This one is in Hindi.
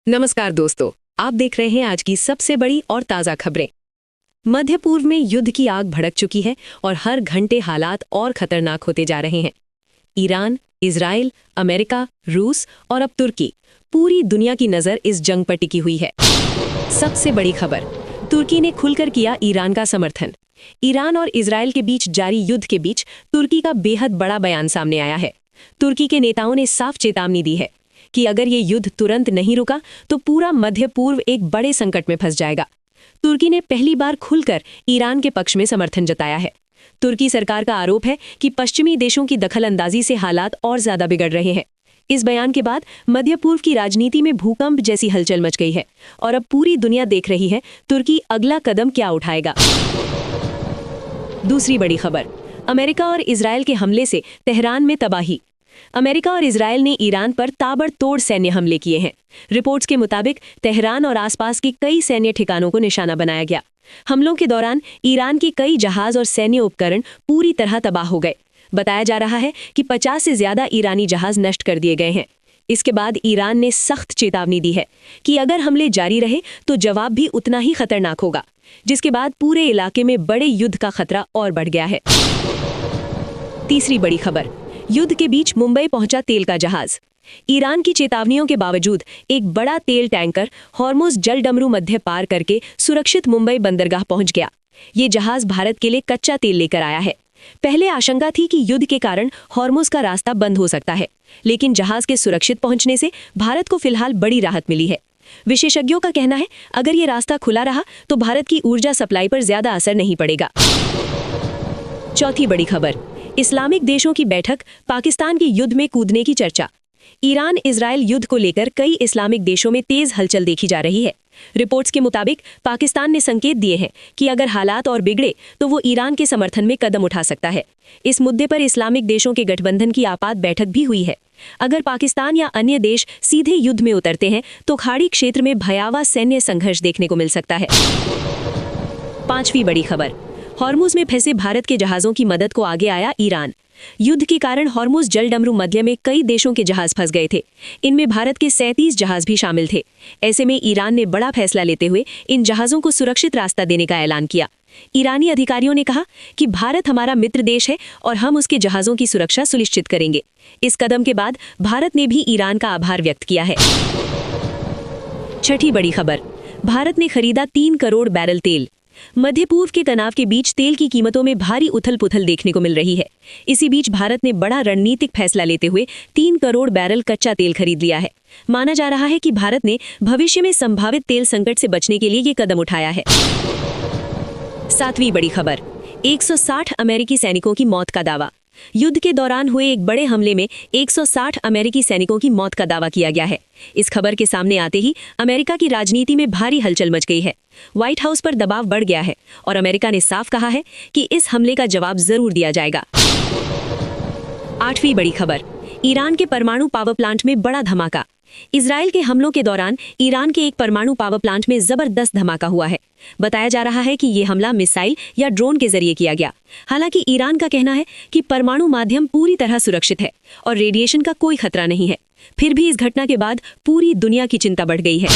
नमस्कार दोस्तों, आप देख रहे हैं आज की सबसे बड़ी और ताज़ा खबरें। मध्य पूर्व में युद्ध की आग भड़क चुकी है और हर घंटे हालात और खतरनाक होते जा रहे हैं। ईरान, इजराइल, अमेरिका, रूस और अब तुर्की, पूरी दुनिया की नज़र इस जंग पर टिकी हुई है। सबसे बड़ी खबर, तुर्की ने खुलकर किया ईरान का समर्थन। ईरान और इजराइल के बीच जारी युद्ध के बीच तुर्की का बेहद बड़ा बयान सामने आया है। तुर्की के नेताओं ने साफ चेतावनी दी है कि अगर ये युद्ध तुरंत नहीं रुका तो पूरा मध्य पूर्व एक बड़े संकट में फंस जाएगा। तुर्की ने पहली बार खुलकर ईरान के पक्ष में समर्थन जताया है। तुर्की सरकार का आरोप है कि पश्चिमी देशों की दखलंदाजी से हालात और ज्यादा बिगड़ रहे हैं। इस बयान के बाद मध्य पूर्व की राजनीति में भूकंप जैसी हलचल मच गई है और अब पूरी दुनिया देख रही है तुर्की अगला कदम क्या उठाएगा। दूसरी बड़ी खबर, अमेरिका और इजरायल के हमले से तेहरान में तबाही। अमेरिका और इजरायल ने ईरान पर ताबड़तोड़ सैन्य हमले किए हैं। रिपोर्ट्स के मुताबिक तेहरान और आसपास के कई सैन्य ठिकानों को निशाना बनाया गया। हमलों के दौरान ईरान के कई जहाज और सैन्य उपकरण पूरी तरह तबाह हो गए। बताया जा रहा है कि 50 से ज्यादा ईरानी जहाज नष्ट कर दिए गए हैं। इसके बाद ईरान ने सख्त चेतावनी दी है कि अगर हमले जारी रहे तो जवाब भी उतना ही खतरनाक होगा, जिसके बाद पूरे इलाके में बड़े युद्ध का खतरा और बढ़ गया है। तीसरी बड़ी खबर, युद्ध के बीच मुंबई पहुंचा तेल का जहाज। ईरान की चेतावनियों के बावजूद एक बड़ा तेल टैंकर हॉर्मुज जलडमरू मध्य पार करके सुरक्षित मुंबई बंदरगाह पहुंच गया। ये जहाज भारत के लिए कच्चा तेल लेकर आया है। पहले आशंका थी कि युद्ध के कारण हॉर्मुज का रास्ता बंद हो सकता है, लेकिन जहाज के सुरक्षित पहुंचने से भारत को फिलहाल बड़ी राहत मिली है। विशेषज्ञों का कहना है अगर ये रास्ता खुला रहा तो भारत की ऊर्जा सप्लाई पर ज्यादा असर नहीं पड़ेगा। चौथी बड़ी खबर, इस्लामिक देशों की बैठक, पाकिस्तान के युद्ध में कूदने की चर्चा। ईरान इजराइल युद्ध को लेकर कई इस्लामिक देशों में तेज हलचल देखी जा रही है। रिपोर्ट्स के मुताबिक पाकिस्तान ने संकेत दिए हैं कि अगर हालात और बिगड़े तो वो ईरान के समर्थन में कदम उठा सकता है। इस मुद्दे पर इस्लामिक देशों के गठबंधन की आपात बैठक भी हुई है। अगर पाकिस्तान या अन्य देश सीधे युद्ध में उतरते हैं तो खाड़ी क्षेत्र में भयावह सैन्य संघर्ष देखने को मिल सकता है। पांचवी बड़ी खबर, हॉर्मुज में फंसे भारत के जहाजों की मदद को आगे आया ईरान। युद्ध के कारण हॉर्मुज जलडमरू मध्य में कई देशों के जहाज फंस गए थे। इनमें भारत के 37 जहाज भी शामिल थे। ऐसे में ईरान ने बड़ा फैसला लेते हुए इन जहाजों को सुरक्षित रास्ता देने का ऐलान किया। ईरानी अधिकारियों ने कहा कि भारत हमारा मित्र देश है और हम उसके जहाजों की सुरक्षा सुनिश्चित करेंगे। इस कदम के बाद भारत ने भी ईरान का आभार व्यक्त किया है। छठी बड़ी खबर, भारत ने खरीदा 3 करोड़ बैरल तेल। मध्य पूर्व के तनाव के बीच तेल की कीमतों में भारी उथल-पुथल देखने को मिल रही है। इसी बीच भारत ने बड़ा रणनीतिक फैसला लेते हुए 3 करोड़ बैरल कच्चा तेल खरीद लिया है। माना जा रहा है कि भारत ने भविष्य में संभावित तेल संकट से बचने के लिए ये कदम उठाया है। सातवीं बड़ी खबर, 160 अमेरिकी सैनिकों की मौत का दावा। युद्ध के दौरान हुए एक बड़े हमले में 160 अमेरिकी सैनिकों की मौत का दावा किया गया है। इस खबर के सामने आते ही अमेरिका की राजनीति में भारी हलचल मच गई है। व्हाइट हाउस पर दबाव बढ़ गया है और अमेरिका ने साफ कहा है कि इस हमले का जवाब जरूर दिया जाएगा। आठवीं बड़ी खबर, ईरान के परमाणु पावर प्लांट में बड़ा धमाका। इजराइल के हमलों के दौरान ईरान के एक परमाणु पावर प्लांट में जबरदस्त धमाका हुआ है। बताया जा रहा है कि ये हमला मिसाइल या ड्रोन के जरिए किया गया। हालांकि ईरान का कहना है कि परमाणु माध्यम पूरी तरह सुरक्षित है और रेडिएशन का कोई खतरा नहीं है। फिर भी इस घटना के बाद पूरी दुनिया की चिंता बढ़ गई है।